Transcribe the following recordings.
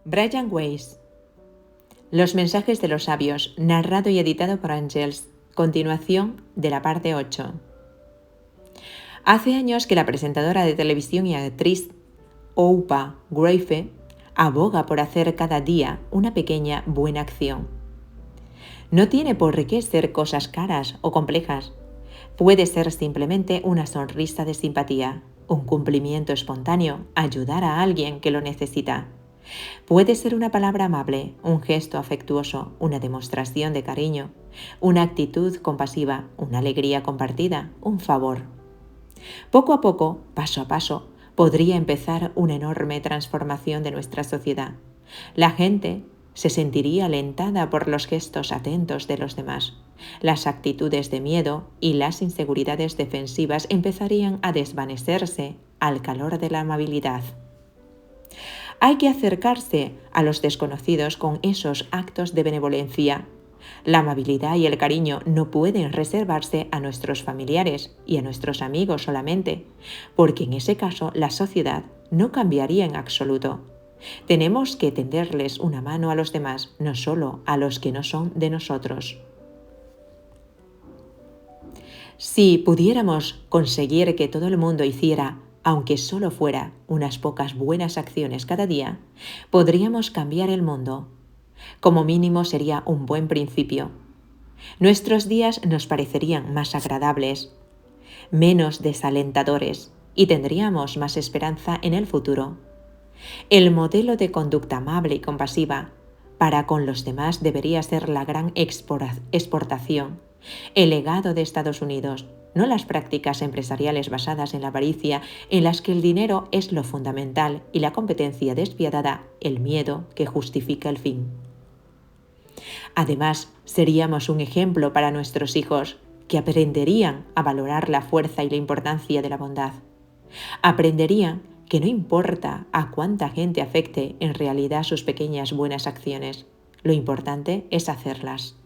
Brian Weiss. Los mensajes de los sabios, narrado y editado por Angels. Continuación de la parte 8. Hace años que la presentadora de televisión y actriz Oprah Winfrey aboga por hacer cada día una pequeña buena acción. No tiene por qué ser cosas caras o complejas. Puede ser simplemente una sonrisa de simpatía, un cumplimiento espontáneo, ayudar a alguien que lo necesita. Puede ser una palabra amable, un gesto afectuoso, una demostración de cariño, una actitud compasiva, una alegría compartida, un favor. Poco a poco, paso a paso, podría empezar una enorme transformación de nuestra sociedad. La gente se sentiría alentada por los gestos atentos de los demás. Las actitudes de miedo y las inseguridades defensivas empezarían a desvanecerse al calor de la amabilidad. Hay que acercarse a los desconocidos con esos actos de benevolencia. La amabilidad y el cariño no pueden reservarse a nuestros familiares y a nuestros amigos solamente, porque en ese caso la sociedad no cambiaría en absoluto. Tenemos que tenderles una mano a los demás, no solo a los que no son de nosotros. Si pudiéramos conseguir que todo el mundo hiciera, aunque solo fuera unas pocas buenas acciones cada día, podríamos cambiar el mundo. Como mínimo sería un buen principio. Nuestros días nos parecerían más agradables, menos desalentadores y tendríamos más esperanza en el futuro. El modelo de conducta amable y compasiva para con los demás debería ser la gran exportación, el legado de Estados Unidos, no las prácticas empresariales basadas en la avaricia, en las que el dinero es lo fundamental y la competencia despiadada el miedo que justifica el fin. Además, seríamos un ejemplo para nuestros hijos, que aprenderían a valorar la fuerza y la importancia de la bondad. Aprenderían que no importa a cuánta gente afecte en realidad sus pequeñas buenas acciones, lo importante es hacerlas.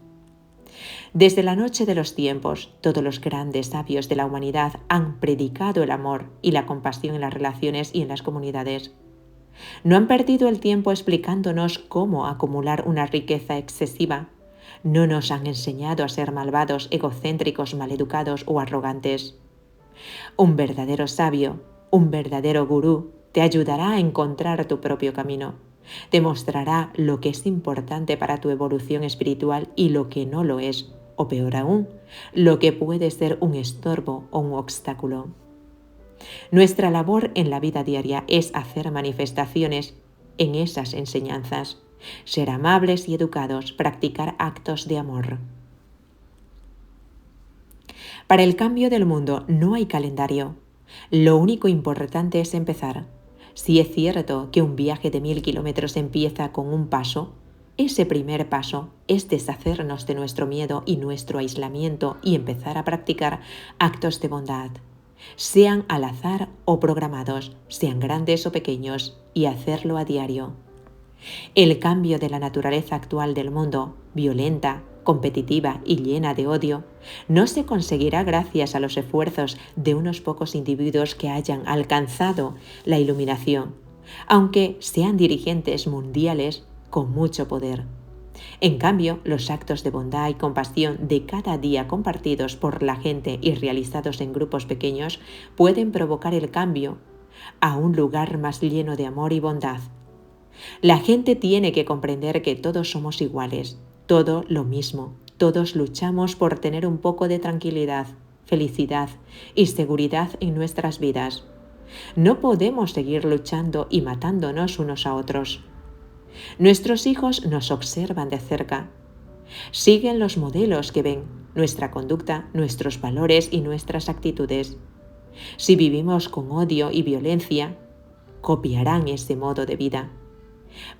Desde la noche de los tiempos, todos los grandes sabios de la humanidad han predicado el amor y la compasión en las relaciones y en las comunidades. No han perdido el tiempo explicándonos cómo acumular una riqueza excesiva. No nos han enseñado a ser malvados, egocéntricos, maleducados o arrogantes. Un verdadero sabio, un verdadero gurú, te ayudará a encontrar tu propio camino. Te mostrará lo que es importante para tu evolución espiritual y lo que no lo es, o peor aún, lo que puede ser un estorbo o un obstáculo. Nuestra labor en la vida diaria es hacer manifestaciones en esas enseñanzas, ser amables y educados, practicar actos de amor. Para el cambio del mundo no hay calendario. Lo único importante es empezar. Si es cierto que un viaje de 1000 kilómetros empieza con un paso, ese primer paso es deshacernos de nuestro miedo y nuestro aislamiento y empezar a practicar actos de bondad, sean al azar o programados, sean grandes o pequeños, y hacerlo a diario. El cambio de la naturaleza actual del mundo, violenta, competitiva y llena de odio, no se conseguirá gracias a los esfuerzos de unos pocos individuos que hayan alcanzado la iluminación, aunque sean dirigentes mundiales con mucho poder. En cambio, los actos de bondad y compasión de cada día compartidos por la gente y realizados en grupos pequeños pueden provocar el cambio a un lugar más lleno de amor y bondad. La gente tiene que comprender que todos somos iguales, todo lo mismo, todos luchamos por tener un poco de tranquilidad, felicidad y seguridad en nuestras vidas. No podemos seguir luchando y matándonos unos a otros. Nuestros hijos nos observan de cerca. Siguen los modelos que ven, nuestra conducta, nuestros valores y nuestras actitudes. Si vivimos con odio y violencia, copiarán ese modo de vida.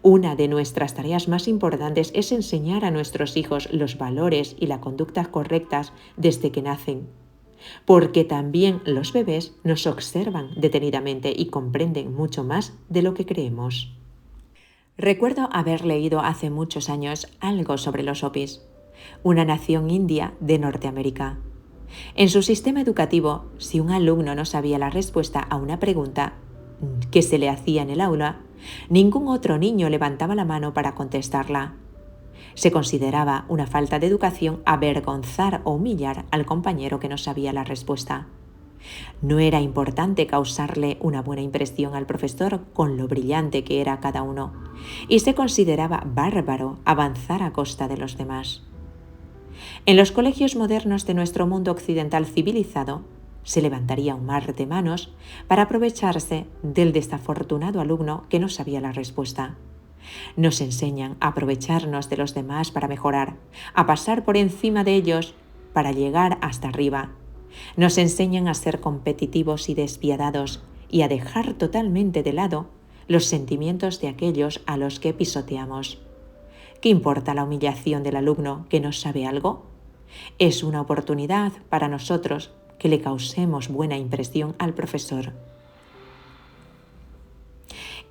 Una de nuestras tareas más importantes es enseñar a nuestros hijos los valores y la conducta correctas desde que nacen, porque también los bebés nos observan detenidamente y comprenden mucho más de lo que creemos. Recuerdo haber leído hace muchos años algo sobre los Hopis, una nación india de Norteamérica. En su sistema educativo, si un alumno no sabía la respuesta a una pregunta que se le hacía en el aula, Ningún otro niño levantaba la mano para contestarla. Se consideraba una falta de educación avergonzar o humillar al compañero que no sabía la respuesta. No era importante causarle una buena impresión al profesor con lo brillante que era cada uno, y se consideraba bárbaro avanzar a costa de los demás. En los colegios modernos de nuestro mundo occidental civilizado, se levantaría un mar de manos para aprovecharse del desafortunado alumno que no sabía la respuesta. Nos enseñan a aprovecharnos de los demás para mejorar, a pasar por encima de ellos para llegar hasta arriba. Nos enseñan a ser competitivos y despiadados y a dejar totalmente de lado los sentimientos de aquellos a los que pisoteamos. ¿Qué importa la humillación del alumno que no sabe algo? Es una oportunidad para nosotros que le causemos buena impresión al profesor.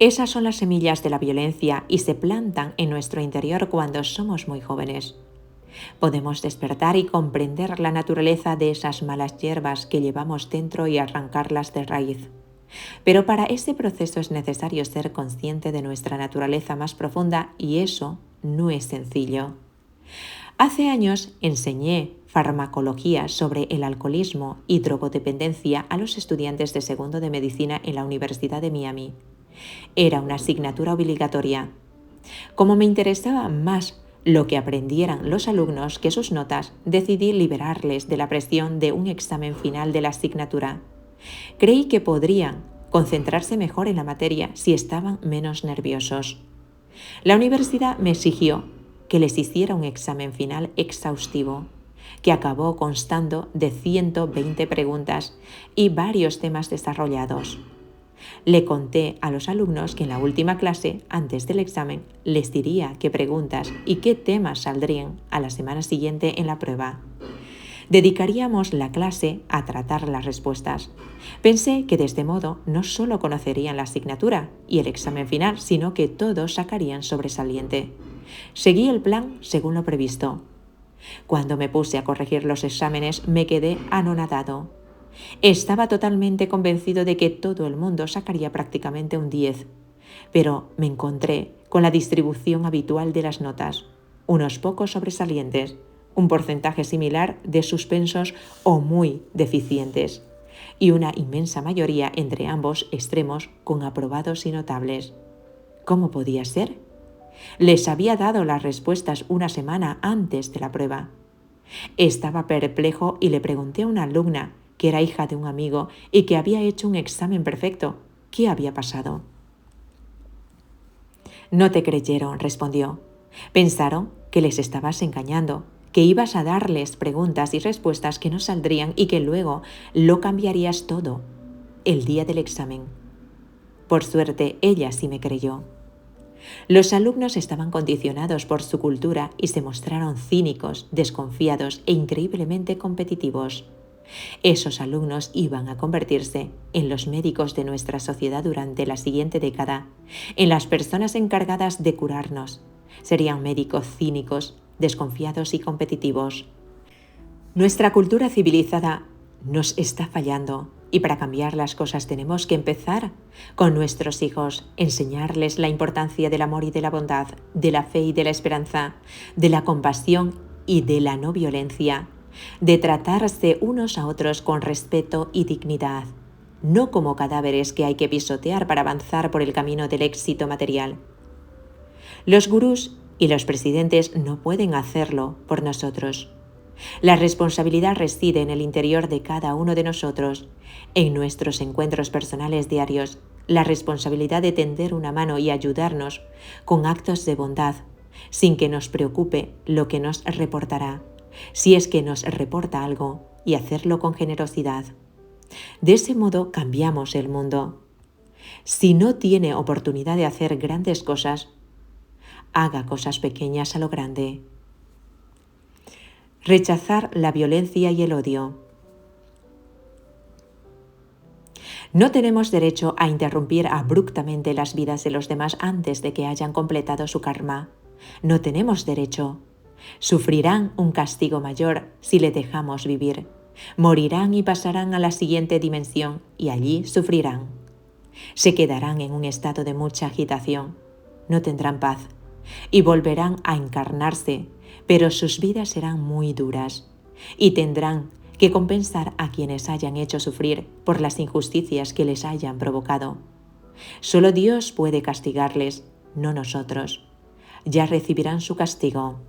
Esas son las semillas de la violencia y se plantan en nuestro interior cuando somos muy jóvenes. Podemos despertar y comprender la naturaleza de esas malas hierbas que llevamos dentro y arrancarlas de raíz. Pero para ese proceso es necesario ser consciente de nuestra naturaleza más profunda y eso no es sencillo. Hace años enseñé farmacología sobre el alcoholismo y drogodependencia a los estudiantes de segundo de medicina en la Universidad de Miami. Era una asignatura obligatoria. Como me interesaba más lo que aprendieran los alumnos que sus notas, decidí liberarles de la presión de un examen final de la asignatura. Creí que podrían concentrarse mejor en la materia si estaban menos nerviosos. La universidad me exigió que les hiciera un examen final exhaustivo, que acabó constando de 120 preguntas y varios temas desarrollados. Le conté a los alumnos que en la última clase, antes del examen, les diría qué preguntas y qué temas saldrían a la semana siguiente en la prueba. Dedicaríamos la clase a tratar las respuestas. Pensé que de este modo no solo conocerían la asignatura y el examen final, sino que todos sacarían sobresaliente. Seguí el plan según lo previsto. Cuando me puse a corregir los exámenes, me quedé anonadado. Estaba totalmente convencido de que todo el mundo sacaría prácticamente un 10, pero me encontré con la distribución habitual de las notas, unos pocos sobresalientes, un porcentaje similar de suspensos o muy deficientes, y una inmensa mayoría entre ambos extremos con aprobados y notables. ¿Cómo podía ser? Les había dado las respuestas una semana antes de la prueba. Estaba perplejo y le pregunté a una alumna que era hija de un amigo y que había hecho un examen perfecto. ¿Qué había pasado? No te creyeron, respondió. Pensaron que les estabas engañando, que ibas a darles preguntas y respuestas que no saldrían y que luego lo cambiarías todo el día del examen. Por suerte, ella sí me creyó. Los alumnos estaban condicionados por su cultura y se mostraron cínicos, desconfiados e increíblemente competitivos. Esos alumnos iban a convertirse en los médicos de nuestra sociedad durante la siguiente década, en las personas encargadas de curarnos. Serían médicos cínicos, desconfiados y competitivos. Nuestra cultura civilizada nos está fallando y para cambiar las cosas tenemos que empezar con nuestros hijos, enseñarles la importancia del amor y de la bondad, de la fe y de la esperanza, de la compasión y de la no violencia, de tratarse unos a otros con respeto y dignidad, no como cadáveres que hay que pisotear para avanzar por el camino del éxito material. Los gurús y los presidentes no pueden hacerlo por nosotros. La responsabilidad reside en el interior de cada uno de nosotros, en nuestros encuentros personales diarios, la responsabilidad de tender una mano y ayudarnos con actos de bondad, sin que nos preocupe lo que nos reportará, si es que nos reporta algo, y hacerlo con generosidad. De ese modo cambiamos el mundo. Si no tiene oportunidad de hacer grandes cosas, haga cosas pequeñas a lo grande. Rechazar la violencia y el odio. No tenemos derecho a interrumpir abruptamente las vidas de los demás antes de que hayan completado su karma. No tenemos derecho. Sufrirán un castigo mayor si le dejamos vivir. Morirán y pasarán a la siguiente dimensión y allí sufrirán. Se quedarán en un estado de mucha agitación, no tendrán paz y volverán a encarnarse, pero sus vidas serán muy duras y tendrán que compensar a quienes hayan hecho sufrir por las injusticias que les hayan provocado. Solo Dios puede castigarles, no nosotros. Ya recibirán su castigo.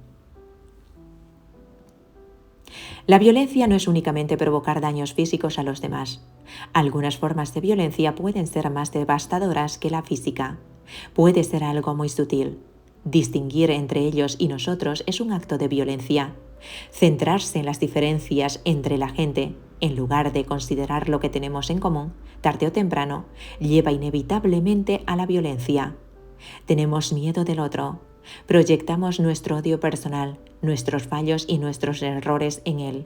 La violencia no es únicamente provocar daños físicos a los demás. Algunas formas de violencia pueden ser más devastadoras que la física. Puede ser algo muy sutil. Distinguir entre ellos y nosotros es un acto de violencia. Centrarse en las diferencias entre la gente, en lugar de considerar lo que tenemos en común, tarde o temprano, lleva inevitablemente a la violencia. Tenemos miedo del otro. Proyectamos nuestro odio personal, nuestros fallos y nuestros errores en él.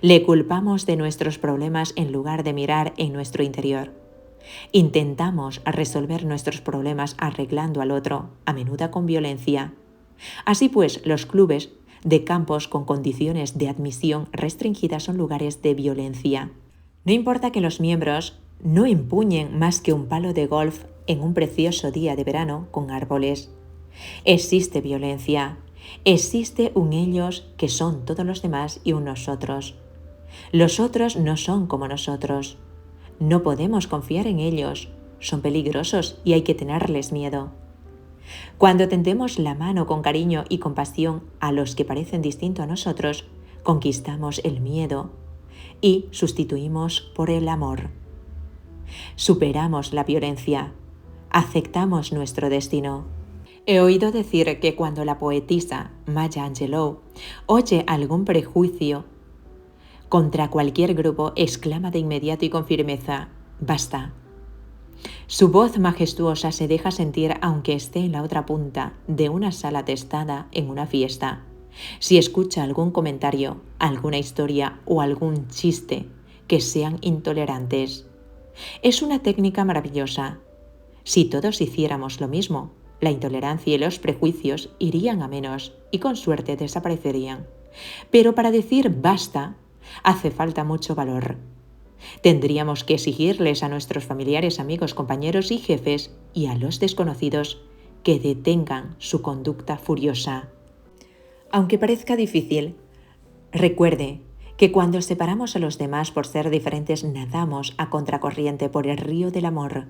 Le culpamos de nuestros problemas en lugar de mirar en nuestro interior. Intentamos resolver nuestros problemas arreglando al otro, a menudo con violencia. Así pues, los clubes de campos con condiciones de admisión restringidas son lugares de violencia. No importa que los miembros no empuñen más que un palo de golf en un precioso día de verano con árboles. Existe violencia, existe un ellos que son todos los demás y un nosotros. Los otros no son como nosotros. No podemos confiar en ellos, son peligrosos y hay que tenerles miedo. Cuando tendemos la mano con cariño y compasión a los que parecen distintos a nosotros, conquistamos el miedo y sustituimos por el amor. Superamos la violencia, aceptamos nuestro destino. He oído decir que cuando la poetisa Maya Angelou oye algún prejuicio contra cualquier grupo, exclama de inmediato y con firmeza: ¡basta! Su voz majestuosa se deja sentir aunque esté en la otra punta de una sala atestada en una fiesta. Si escucha algún comentario, alguna historia o algún chiste que sean intolerantes. Es una técnica maravillosa. Si todos hiciéramos lo mismo, la intolerancia y los prejuicios irían a menos y con suerte desaparecerían. Pero para decir basta, hace falta mucho valor. Tendríamos que exigirles a nuestros familiares, amigos, compañeros y jefes y a los desconocidos que detengan su conducta furiosa. Aunque parezca difícil, recuerde que cuando separamos a los demás por ser diferentes, nadamos a contracorriente por el río del amor.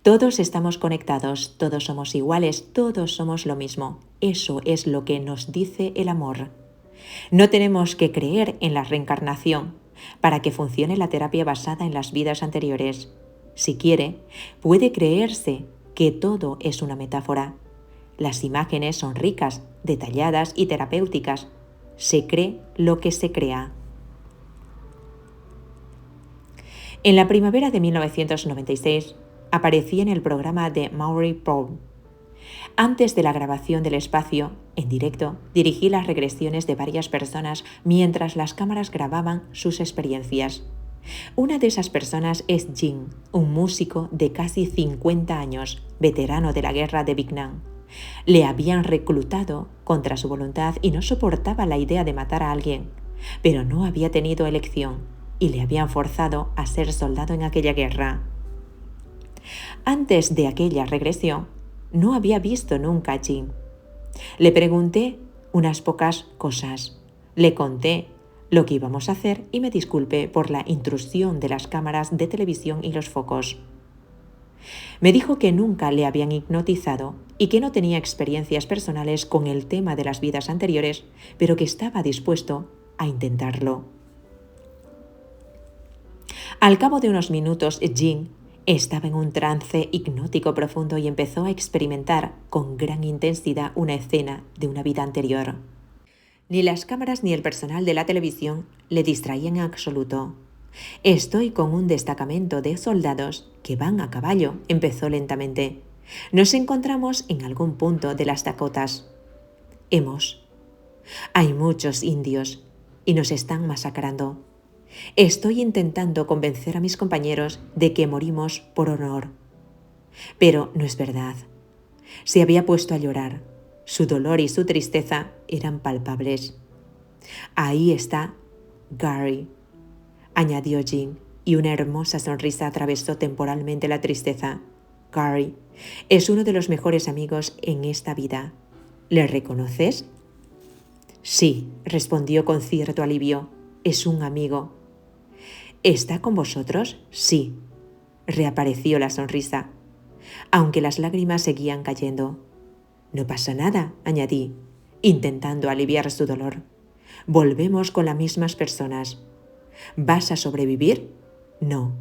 Todos estamos conectados, todos somos iguales, todos somos lo mismo. Eso es lo que nos dice el amor. No tenemos que creer en la reencarnación para que funcione la terapia basada en las vidas anteriores. Si quiere, puede creerse que todo es una metáfora. Las imágenes son ricas, detalladas y terapéuticas. Se cree lo que se crea. En la primavera de 1996, aparecí en el programa de Maury Povell. Antes de la grabación del espacio, en directo, dirigí las regresiones de varias personas mientras las cámaras grababan sus experiencias. Una de esas personas es Jim, un músico de casi 50 años, veterano de la guerra de Vietnam. Le habían reclutado contra su voluntad y no soportaba la idea de matar a alguien, pero no había tenido elección y le habían forzado a ser soldado en aquella guerra. Antes de aquella regresión, no había visto nunca a Jim. Le pregunté unas pocas cosas. Le conté lo que íbamos a hacer y me disculpé por la intrusión de las cámaras de televisión y los focos. Me dijo que nunca le habían hipnotizado y que no tenía experiencias personales con el tema de las vidas anteriores, pero que estaba dispuesto a intentarlo. Al cabo de unos minutos, Jim estaba en un trance hipnótico profundo y empezó a experimentar con gran intensidad una escena de una vida anterior. Ni las cámaras ni el personal de la televisión le distraían en absoluto. Estoy con un destacamento de soldados que van a caballo, empezó lentamente. Nos encontramos en algún punto de las Dakotas. Hay muchos indios y nos están masacrando. Estoy intentando convencer a mis compañeros de que morimos por honor. Pero no es verdad. Se había puesto a llorar. Su dolor y su tristeza eran palpables. Ahí está Gary, añadió Jim. y una hermosa sonrisa atravesó temporalmente la tristeza. Gary es uno de los mejores amigos en esta vida. ¿Le reconoces? Sí, respondió con cierto alivio. Es un amigo. ¿Está con vosotros? Sí. Reapareció la sonrisa, aunque las lágrimas seguían cayendo. No pasa nada, añadí, intentando aliviar su dolor. Volvemos con las mismas personas. ¿Vas a sobrevivir? No,